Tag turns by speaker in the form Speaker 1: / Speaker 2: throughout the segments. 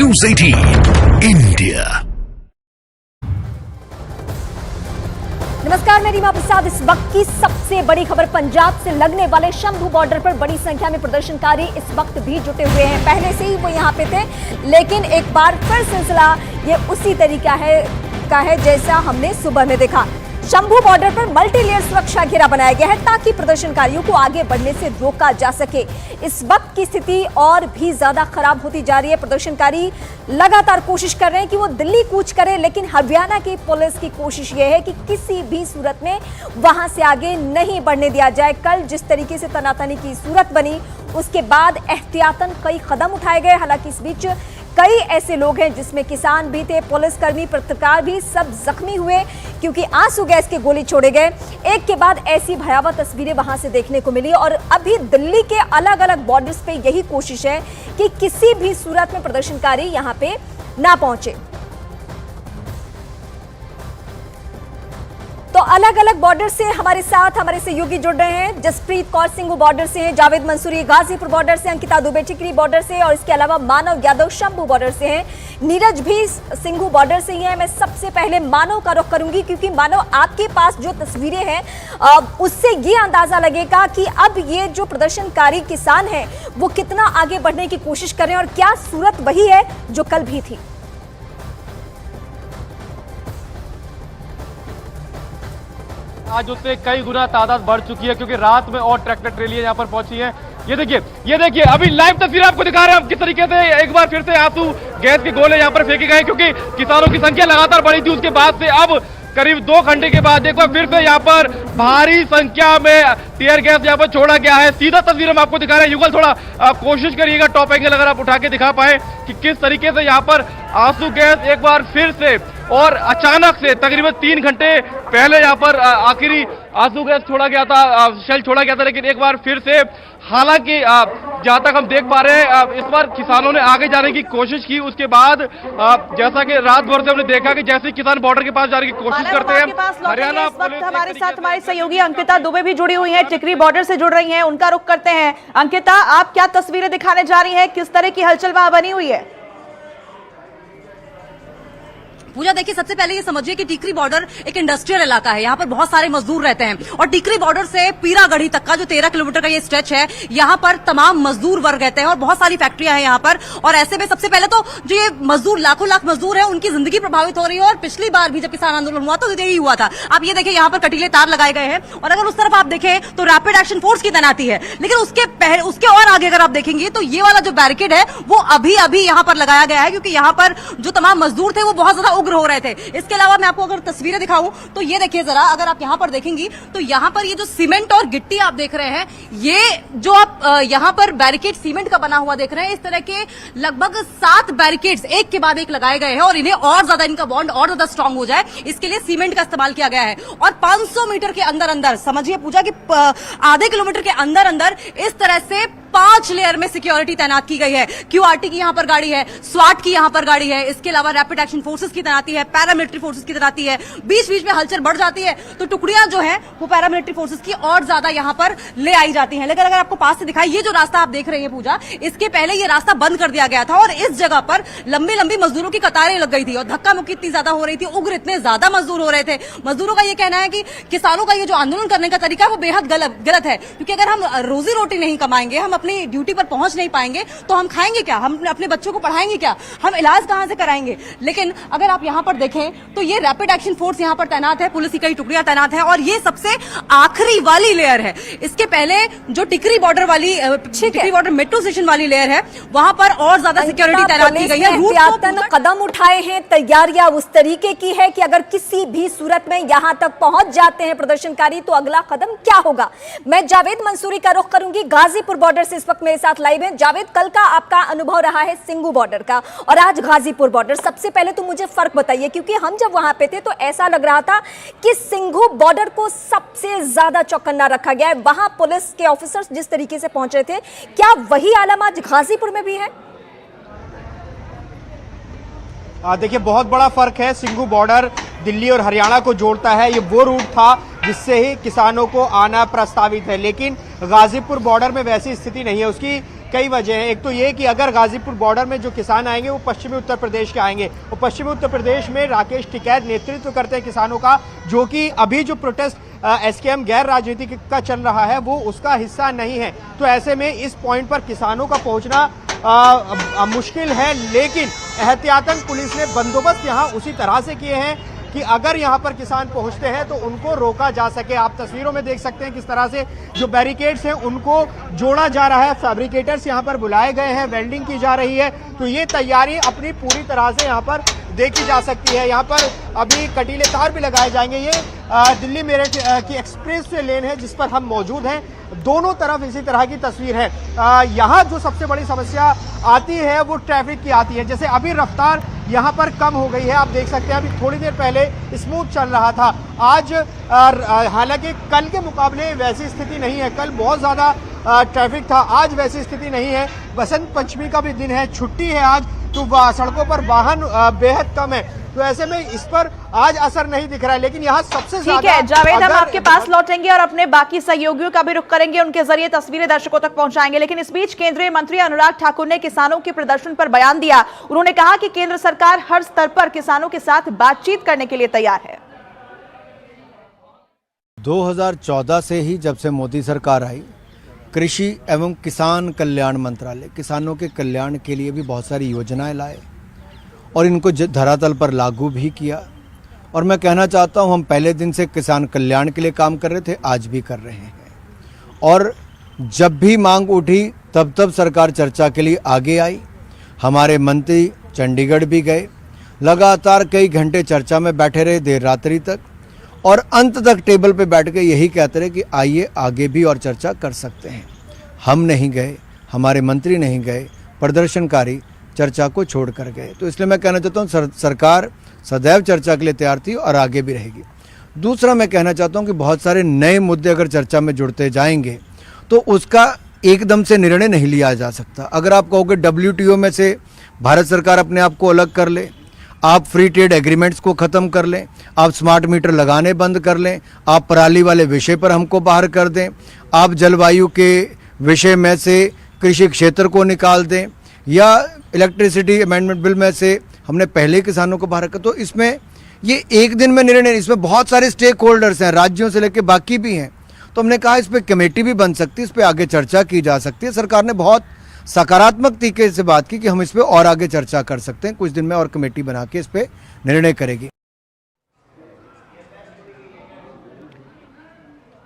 Speaker 1: News 18 India.
Speaker 2: नमस्कार, मैं रीमा प्रसाद। इस वक्त की सबसे बड़ी खबर, पंजाब से लगने वाले शंभू बॉर्डर पर बड़ी संख्या में प्रदर्शनकारी इस वक्त भी जुटे हुए हैं। पहले से ही वो यहां पे थे, लेकिन एक बार फिर सिलसिला ये उसी तरीका है जैसा हमने सुबह में देखा। शंभू बॉर्डर पर मल्टी लेयर सुरक्षा घेरा बनाया गया है ताकि प्रदर्शनकारियों को आगे बढ़ने से रोका जा सके। इस वक्त की स्थिति और भी ज्यादा खराब होती जा रही है। प्रदर्शनकारी लगातार कोशिश कर रहे हैं कि वो दिल्ली कूच करें, लेकिन हरियाणा की पुलिस की कोशिश ये है कि किसी भी सूरत में वहां से आगे नहीं बढ़ने दिया जाए। कल जिस तरीके से तनातनी की सूरत बनी, उसके बाद एहतियातन कई कदम उठाए गए। हालांकि इस बीच कई ऐसे लोग हैं जिसमें किसान भी थे, पुलिसकर्मी, पत्रकार भी, सब जख्मी हुए क्योंकि आंसू गैस के गोली छोड़े गए। एक के बाद ऐसी भयावह तस्वीरें वहां से देखने को मिली और अभी दिल्ली के अलग अलग बॉर्डर्स पे यही कोशिश है कि किसी भी सूरत में प्रदर्शनकारी यहां पे ना पहुंचे। तो अलग अलग बॉर्डर से हमारे साथ हमारे सहयोगी जुड़ रहे हैं। जसप्रीत कौर सिंघू बॉर्डर से हैं, जावेद मंसूरी गाजीपुर बॉर्डर से, अंकिता दुबे टिकरी बॉर्डर से और इसके अलावा मानव यादव शंभू बॉर्डर से हैं। नीरज भी सिंघू बॉर्डर से ही है। मैं सबसे पहले मानव का रुख करूंगी क्योंकि मानव, आपके पास जो तस्वीरें हैं उससे ये अंदाजा लगेगा कि अब ये जो प्रदर्शनकारी किसान हैं वो कितना आगे बढ़ने की कोशिश कर रहे हैं और क्या सूरत वही है जो कल भी थी।
Speaker 3: आज उससे कई गुना तादाद बढ़ चुकी है क्योंकि रात में और ट्रैक्टर ट्रेलियां यहां पर पहुंची हैं। ये देखिए अभी लाइव तस्वीर आपको दिखा रहे हैं हम किस तरीके से एक बार फिर से आंसू गैस के गोले यहां पर फेंके गए क्योंकि किसानों की संख्या लगातार बढ़ी थी। उसके बाद से अब करीब 2 घंटे के बाद एक बार फिर से यहाँ पर भारी संख्या में टीयर गैस यहाँ पर छोड़ा गया है। सीधा तस्वीर हम आपको दिखा रहे हैं। युगल, थोड़ा कोशिश करिएगा टॉप एंगल अगर आप उठा के दिखा पाए कि किस तरीके से यहाँ पर आंसू गैस एक बार फिर से और अचानक से तकरीबन 3 घंटे पहले यहाँ पर आखिरी आंसू गैस छोड़ा गया था, शेल छोड़ा गया था, लेकिन एक बार फिर से, हालांकि जहां तक हम देख पा रहे हैं इस बार किसानों ने आगे जाने की कोशिश की। उसके बाद जैसा कि रात भर से हमने देखा कि जैसे किसान बॉर्डर के पास जाने की कोशिश करते हैं। हरियाणा पुलिस
Speaker 4: हमारे साथ हमारी सहयोगी अंकिता दुबे भी जुड़ी हुई हैं, टिकरी बॉर्डर से जुड़ रही हैं, उनका रुख करते हैं। अंकिता, आप क्या तस्वीरें दिखाने जा रही हैं, किस तरह की हलचल वहां बनी हुई है?
Speaker 5: पूजा, देखिए सबसे पहले ये समझिए कि टिकरी बॉर्डर एक इंडस्ट्रियल इलाका है। यहाँ पर बहुत सारे मजदूर रहते हैं और टिकरी बॉर्डर से पीरागढ़ी तक का जो 13 किलोमीटर का ये स्ट्रेच है, यहाँ पर तमाम मजदूर वर्ग रहते हैं और बहुत सारी फैक्ट्रियां हैं यहाँ पर। और ऐसे में सबसे पहले तो जो ये मजदूर, लाखों लाख मजदूर है, उनकी जिंदगी प्रभावित हो रही है। और पिछली बार भी जब किसान आंदोलन हुआ तो यही हुआ था। आप ये देखिए यहाँ पर कटीले तार लगाए गए हैं और अगर उस तरफ आप देखें तो रैपिड एक्शन फोर्स की तैनाती है। लेकिन उसके और आगे अगर आप देखेंगे तो ये वाला जो बैरिकेड है वो अभी अभी यहाँ पर लगाया गया है क्योंकि यहाँ पर जो तमाम मजदूर थे वो बहुत ज्यादा उग्र हो रहे थे। इसके अलावा मैं आपको अगर तस्वीरें दिखाऊं तो ये देखिए जरा, अगर आप यहां पर देखेंगी तो यहां पर ये जो सीमेंट और गिट्टी आप देख रहे हैं, ये जो आप यहां पर बैरिकेड सीमेंट का बना हुआ देख रहे हैं, इस तरह के लगभग 7 बैरिकेड्स एक के बाद एक लगाए गए हैं और इन्हें और ज्यादा, इनका बॉन्ड और ज्यादा स्ट्रांग हो जाए, इसके लिए सीमेंट का इस्तेमाल किया गया है। और 500 मीटर के अंदर अंदर, समझिए पूजा की आधे किलोमीटर के अंदर अंदर इस तरह से 5 लेयर में सिक्योरिटी तैनात की गई है। क्यूआरटी की यहां पर गाड़ी है, स्वाट की यहां पर गाड़ी है, इसके अलावा रैपिड एक्शन फोर्सेस की तैनाती है, पैरामिलिट्री फोर्सेस की तैनाती है। बीच बीच में हलचल बढ़ जाती है तो टुकड़ियां जो है वो पैरामिलिट्री फोर्सेस की और ज्यादा यहां पर ले आई जाती हैं। लेकिन अगर आपको पास से दिखाई, ये जो रास्ता आप देख रहे हैं पूजा, इसके पहले ये रास्ता बंद कर दिया गया था और इस जगह पर लंबी लंबी मजदूरों की कतारें लग गई थी और धक्का मुक्की इतनी ज्यादा हो रही थी, उग्र इतने ज्यादा मजदूर हो रहे थे। मजदूरों का ये कहना है कि किसानों का ये जो आंदोलन करने का तरीका है वो बेहद गलत है क्योंकि अगर हम रोजी रोटी नहीं कमाएंगे, हम अपनी ड्यूटी पर पहुंच नहीं पाएंगे तो हम खाएंगे क्या, हम अपने बच्चों को पढ़ाएंगे क्या, हम इलाज कहां से कराएंगे। लेकिन अगर आप यहां पर देखें तो ये रैपिड एक्शन फोर्स यहां पर तैनात है, पुलिस की कई टुकड़ियां तैनात है और ये सबसे आखिरी वाली लेयर है। इसके पहले जो टिकरी बॉर्डर वाली, टिकरी बॉर्डर मेट्रो स्टेशन वाली लेयर है, वहां पर और ज्यादा सिक्योरिटी तैनात की गई है।
Speaker 2: एहतियातन कदम उठाए हैं, तैयारियां उस तरीके की है कि अगर किसी भी सूरत में यहां तक पहुंच जाते हैं प्रदर्शनकारी तो अगला कदम क्या होगा। मैं जावेद मंसूरी का रुख करूंगी, गाजीपुर बॉर्डर से इस वक्त मेरे साथ लाइव है। जावेद, कल का आपका अनुभव रहा है सिंघू बॉर्डर का और आज गाजीपुर बॉर्डर, सबसे पहले तो मुझे फर्क बताइए क्योंकि हम जब वहां पे थे तो ऐसा लग रहा था कि सिंघू बॉर्डर को सबसे ज्यादा चौकन्ना रखा गया है। वहां पुलिस के ऑफिसर्स जिस तरीके से पहुंच रहे थे, क्या वही आलम आज गाजीपुर में भी है?
Speaker 6: देखिए, बहुत बड़ा फर्क है। सिंघू बॉर्डर दिल्ली और हरियाणा को जोड़ता है। ये वो रूट था जिससे ही किसानों को आना प्रस्तावित है, लेकिन गाजीपुर बॉर्डर में वैसी स्थिति नहीं है। उसकी कई वजह हैं। एक तो ये कि अगर गाजीपुर बॉर्डर में जो किसान आएंगे वो पश्चिमी उत्तर प्रदेश के आएंगे, और पश्चिमी उत्तर प्रदेश में राकेश टिकैत नेतृत्व करते हैं किसानों का, जो कि अभी जो प्रोटेस्ट एसकेएम गैर राजनीतिक का चल रहा है वो उसका हिस्सा नहीं है। तो ऐसे में इस पॉइंट पर किसानों का पहुंचना मुश्किल है, लेकिन एहतियातन पुलिस ने बंदोबस्त यहाँ उसी तरह से किए हैं कि अगर यहाँ पर किसान पहुंचते हैं तो उनको रोका जा सके। आप तस्वीरों में देख सकते हैं किस तरह से जो बैरिकेड्स हैं उनको जोड़ा जा रहा है, फैब्रिकेटर्स यहाँ पर बुलाए गए हैं, वेल्डिंग की जा रही है। तो ये तैयारी अपनी पूरी तरह से यहाँ पर देखी जा सकती है। यहाँ पर अभी कटीले तार भी लगाए जाएंगे। ये दिल्ली मेरठ की एक्सप्रेस लेन है जिस पर हम मौजूद हैं, दोनों तरफ इसी तरह की तस्वीर है। यहाँ जो सबसे बड़ी समस्या आती है वो ट्रैफिक की आती है। जैसे अभी रफ्तार यहाँ पर कम हो गई है, आप देख सकते हैं, अभी थोड़ी देर पहले स्मूथ चल रहा था। आज हालांकि कल के मुकाबले वैसी स्थिति नहीं है, कल बहुत ज़्यादा ट्रैफिक था, आज वैसी स्थिति नहीं है। बसंत पंचमी का भी दिन है, छुट्टी है आज, तो सड़कों पर वाहन बेहद कम है। तो ऐसे में इस पर आज असर नहीं दिख रहा है, लेकिन यहाँ सबसे ज्यादा।
Speaker 4: ठीक है जावेद, हम आपके पास लौटेंगे और अपने बाकी सहयोगियों का भी रुख करेंगे, उनके जरिए तस्वीरें दर्शकों तक पहुंचाएंगे। लेकिन इस बीच केंद्रीय मंत्री अनुराग ठाकुर ने किसानों के प्रदर्शन पर बयान दिया। उन्होंने कहा कि केंद्र सरकार हर स्तर पर किसानों के साथ बातचीत करने के लिए तैयार है।
Speaker 7: 2014 से ही जब से मोदी सरकार आई, कृषि एवं किसान कल्याण मंत्रालय किसानों के कल्याण के लिए भी बहुत सारी योजनाएं लाए और इनको धरातल पर लागू भी किया। और मैं कहना चाहता हूं, हम पहले दिन से किसान कल्याण के लिए काम कर रहे थे, आज भी कर रहे हैं। और जब भी मांग उठी तब तब सरकार चर्चा के लिए आगे आई। हमारे मंत्री चंडीगढ़ भी गए, लगातार कई घंटे चर्चा में बैठे रहे देर रात्रि तक, और अंत तक टेबल पे बैठ के यही कहते रहे कि आइए आगे भी और चर्चा कर सकते हैं। हम नहीं गए, हमारे मंत्री नहीं गए, प्रदर्शनकारी चर्चा को छोड़ कर गए। तो इसलिए मैं कहना चाहता हूँ सरकार सदैव चर्चा के लिए तैयार थी और आगे भी रहेगी। दूसरा मैं कहना चाहता हूँ कि बहुत सारे नए मुद्दे अगर चर्चा में जुड़ते जाएंगे तो उसका एकदम से निर्णय नहीं लिया जा सकता। अगर आप कहोगे WTO में से भारत सरकार अपने आप को अलग कर ले, आप फ्री ट्रेड एग्रीमेंट्स को ख़त्म कर लें, आप स्मार्ट मीटर लगाने बंद कर लें, आप पराली वाले विषय पर हमको बाहर कर दें, आप जलवायु के विषय में से कृषि क्षेत्र को निकाल दें, या इलेक्ट्रिसिटी अमेंडमेंट बिल में से हमने पहले किसानों को बाहर कर, तो इसमें ये एक दिन में निर्णय, इसमें बहुत सारे स्टेक होल्डर्स हैं, राज्यों से लेकर बाकी भी हैं। तो हमने कहा इस पर कमेटी भी बन सकती है, इस पर आगे चर्चा की जा सकती है। सरकार ने बहुत सकारात्मक तरीके से बात की कि हम इस पर और आगे चर्चा कर सकते हैं, कुछ दिन में और कमेटी बना के इस पर निर्णय करेगी।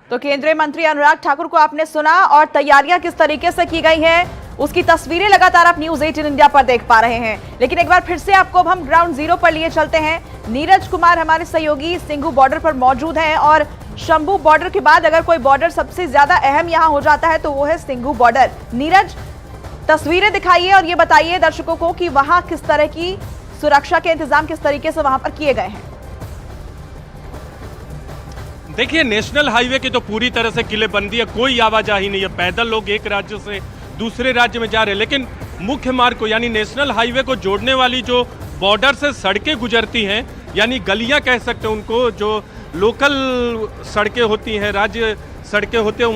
Speaker 4: तो केंद्रीय मंत्री अनुराग ठाकुर को आपने सुना, और तैयारियां किस तरीके से की गई हैं उसकी तस्वीरें लगातार आप न्यूज़ 18 इंडिया पर देख पा रहे हैं। लेकिन एक बार फिर से आपको अब हम ग्राउंड जीरो पर लिए चलते हैं। नीरज कुमार हमारे सहयोगी सिंघू बॉर्डर पर मौजूद हैं, और शंभू बॉर्डर के बाद अगर कोई बॉर्डर सबसे ज्यादा अहम यहां हो जाता है तो वो है सिंघू बॉर्डर। नीरज, तस्वीरें दिखाइए और ये बताइए दर्शकों को कि वहां किस तरह की सुरक्षा के इंतजाम किस तरीके से वहां पर किए गए हैं।
Speaker 8: देखिए, नेशनल हाईवे की तो पूरी तरह से किलेबंदी है, कोई आवाजाही नहीं है, पैदल लोग एक राज्य से दूसरे राज्य में जा रहे हैं। लेकिन मुख्य मार्ग को यानी नेशनल हाईवे को जोड़ने वाली जो बॉर्डर से सड़कें गुजरती हैं, यानी गलियां कह सकते हैं उनको, जो लोकल सड़कें होती हैं, राज्य सड़कें होते हैं,